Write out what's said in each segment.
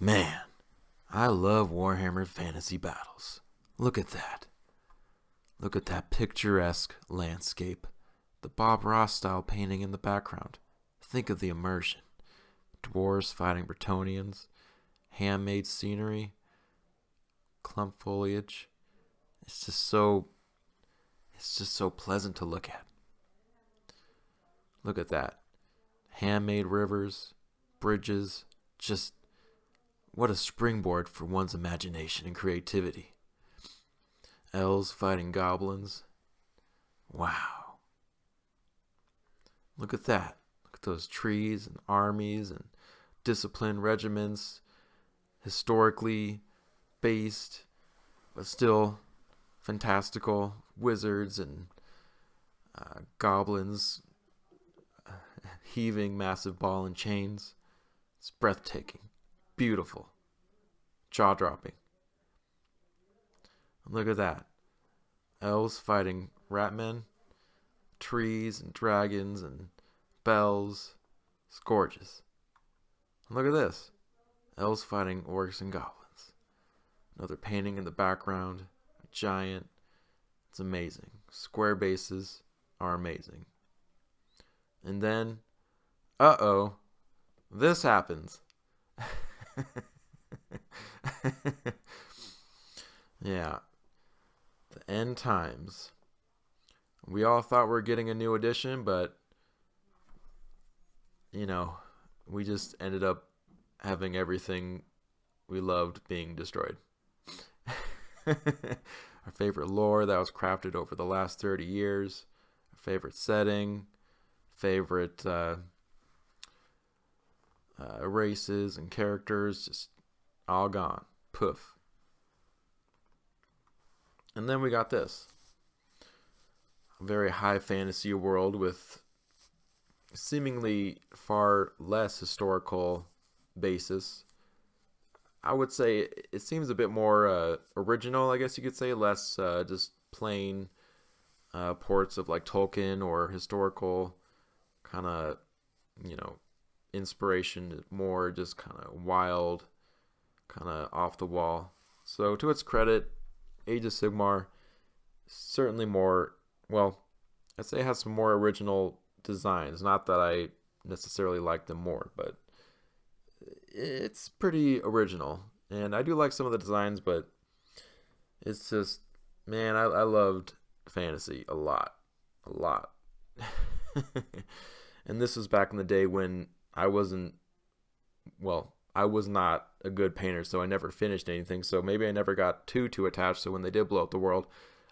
Man, I love Warhammer Fantasy battles. Look at that. Look at that picturesque landscape. The Bob Ross style painting in the background. Think of the immersion. Dwarves fighting Bretonnians, handmade scenery, clump foliage. It's just so pleasant to look at. Look at that. Handmade rivers, bridges, just what a springboard for one's imagination and creativity. Elves fighting goblins. Wow. Look at that. Look at those trees and armies and disciplined regiments, historically based, but still fantastical wizards and goblins heaving massive ball and chains. It's breathtaking, beautiful, jaw-dropping. Look at that. Elves fighting ratmen, trees and dragons and bells. It's gorgeous. Look at this. Elves fighting orcs and goblins. Another painting in the background. A giant. It's amazing. Square bases are amazing. And then, this happens. Yeah. The end times. We all thought we were getting a new edition, but, we just ended up having everything we loved being destroyed. Our favorite lore that was crafted over the last 30 years, our favorite setting, favorite races and characters, just all gone. Poof. And then we got this. A very high fantasy world with seemingly far less historical basis. I would say it seems a bit more original, I guess you could say, less just plain ports of like Tolkien or historical kind of, inspiration, more just kind of wild, kind of off the wall. So to its credit, Age of Sigmar certainly more, I'd say it has some more original designs. Not that I necessarily like them more, but it's pretty original. And I do like some of the designs, but it's just, man, I loved fantasy a lot. A lot. And this was back in the day when I was not a good painter, so I never finished anything. So maybe I never got too attached. So when they did blow up the world,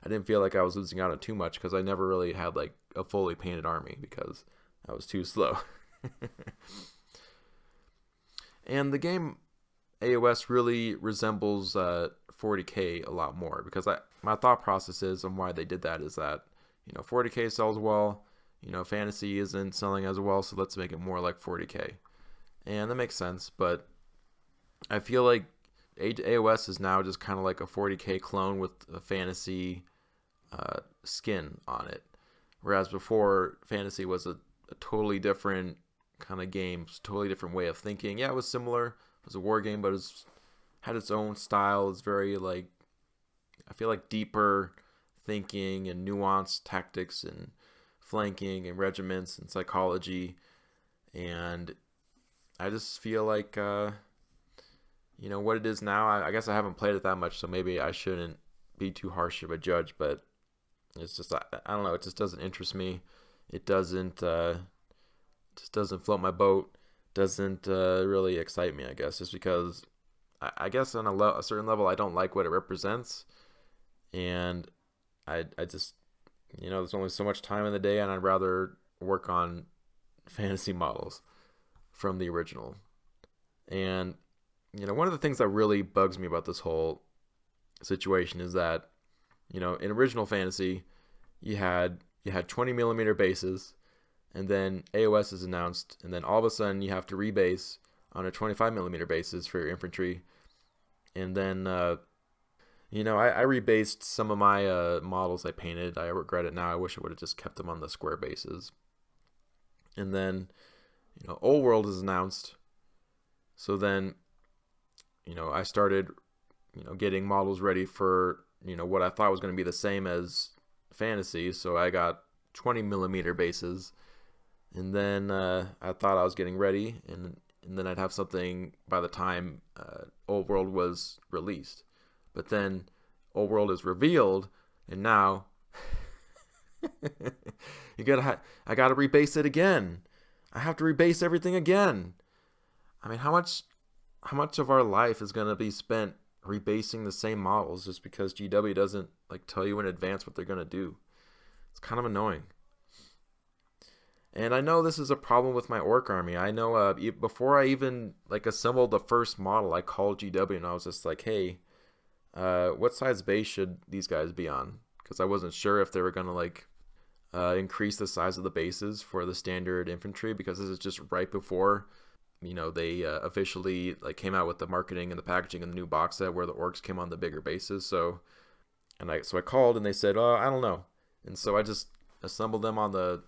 I didn't feel like I was losing out on too much because I never really had like a fully painted army because I was too slow. And the game AOS really resembles 40K a lot more because my thought process is on why they did that is that 40K sells well, fantasy isn't selling as well, so let's make it more like 40K, and that makes sense. But I feel like AOS is now just kind of like a 40K clone with a fantasy skin on it, whereas before fantasy was a totally different kind of game, totally different way of thinking. Yeah, it was similar. It was a war game, but it had its own style. It's very I feel like deeper thinking and nuanced tactics and flanking and regiments and psychology. And I just feel like what it is now. I guess I haven't played it that much, so maybe I shouldn't be too harsh of a judge. But it's just I don't know. It just doesn't interest me. It doesn't. Just doesn't float my boat, doesn't really excite me, I guess, just because I guess on a certain level I don't like what it represents, and I just, there's only so much time in the day, and I'd rather work on fantasy models from the original. And, one of the things that really bugs me about this whole situation is that, in original fantasy, you had 20 millimeter bases, and then AOS is announced, and then all of a sudden you have to rebase on a 25 millimeter basis for your infantry. And then, I rebased some of my models I painted. I regret it now. I wish I would have just kept them on the square bases. And then, Old World is announced. So then I started, getting models ready for, what I thought was going to be the same as Fantasy. So I got 20 millimeter bases, and then I thought I was getting ready, and then I'd have something by the time Old World was released. But then Old World is revealed, and now I gotta rebase it again. I have to rebase everything again. I mean, how much of our life is gonna be spent rebasing the same models just because GW doesn't tell you in advance what they're gonna do? It's kind of annoying. And I know this is a problem with my orc army. I know before I even assembled the first model, I called GW and I was just like, hey, what size base should these guys be on? Because I wasn't sure if they were gonna increase the size of the bases for the standard infantry, because this is just right before they officially came out with the marketing and the packaging and the new box set where the orcs came on the bigger bases. So I called and they said, oh, I don't know. And so I just assembled them on the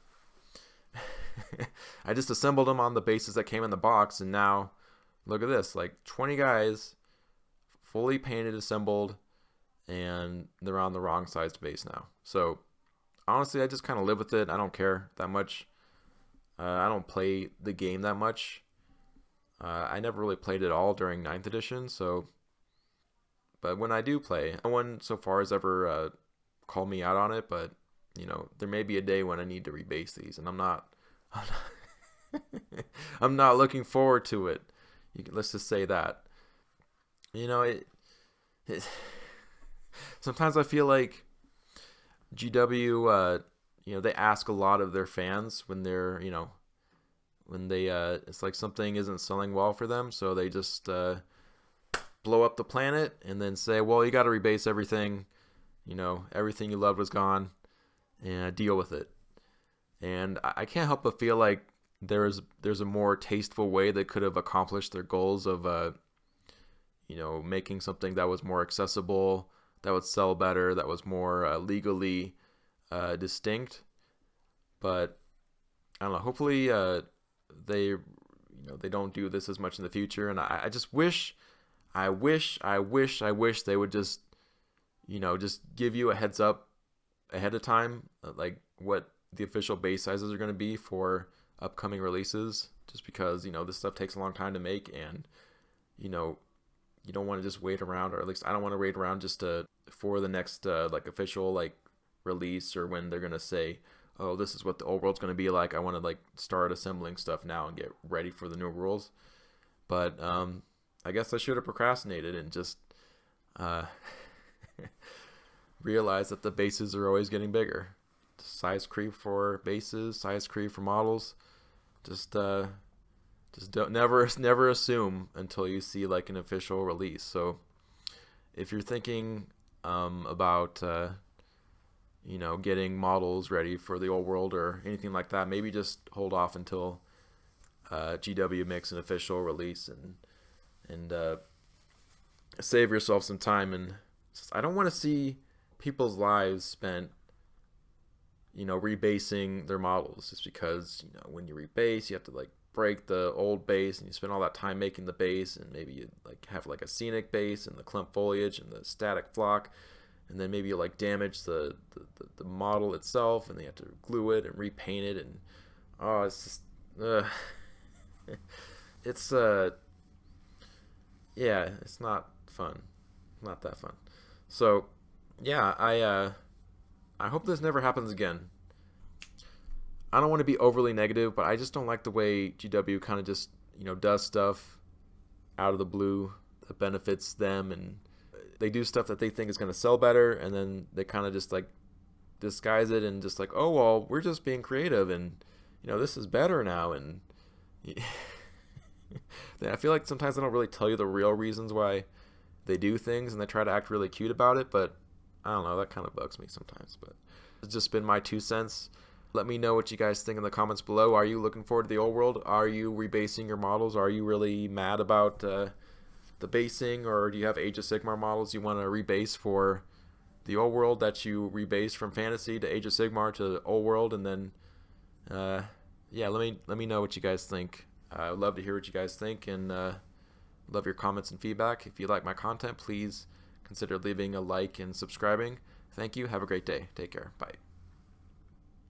bases that came in the box, and now look at this, 20 guys fully painted, assembled, and they're on the wrong sized base now. So honestly, I just kind of live with it. I don't care that much. I don't play the game that much. I never really played it all during 9th edition, but when I do play, no one so far has ever called me out on it, but there may be a day when I need to rebase these, and I'm not I'm not looking forward to it. Let's just say that. Sometimes I feel like GW, they ask a lot of their fans when they're, when they, it's like something isn't selling well for them, so they just blow up the planet and then say, well, you got to rebase everything. Everything you loved was gone, and deal with it. And I can't help but feel like there's a more tasteful way they could have accomplished their goals of making something that was more accessible, that would sell better, that was more legally distinct. But I don't know, hopefully they don't do this as much in the future. And I just wish they would just just give you a heads up ahead of time, what the official base sizes are going to be for upcoming releases, just because this stuff takes a long time to make, and you don't want to just wait around, or at least I don't want to wait around just for the next official release, or when they're going to say, oh, this is what the old world's going to be like. I want to start assembling stuff now and get ready for the new rules. But I guess I should have procrastinated and just realized that the bases are always getting bigger. Size creep for bases, size creep for models. Just don't never assume until you see an official release. So if you're thinking about getting models ready for the old world or anything like that, maybe just hold off until GW makes an official release, and save yourself some time. And I don't want to see people's lives spent rebasing their models, just because when you rebase, you have to break the old base, and you spend all that time making the base, and maybe you have a scenic base and the clump foliage and the static flock, and then maybe you damage the model itself, and then you have to glue it and repaint it, and it's just it's yeah, it's not fun, not that fun. So yeah, I hope this never happens again. I don't want to be overly negative, but I just don't like the way GW kind of just, does stuff out of the blue that benefits them, and they do stuff that they think is going to sell better, and then they kind of just disguise it and just oh, well, we're just being creative, and this is better now. And I feel like sometimes they don't really tell you the real reasons why they do things, and they try to act really cute about it, but I don't know, that kind of bugs me sometimes. But it's just been my 2 cents. Let me know what you guys think in the comments below. Are you looking forward to the old world? Are you rebasing your models? Are you really mad about the basing, or do you have Age of Sigmar models you want to rebase for the old world that you rebase from Fantasy to Age of Sigmar to old world? And then yeah, let me know what you guys think. I would love to hear what you guys think, and Love your comments and feedback. If you like my content, please consider leaving a like and subscribing. Thank you. Have a great day. Take care. Bye.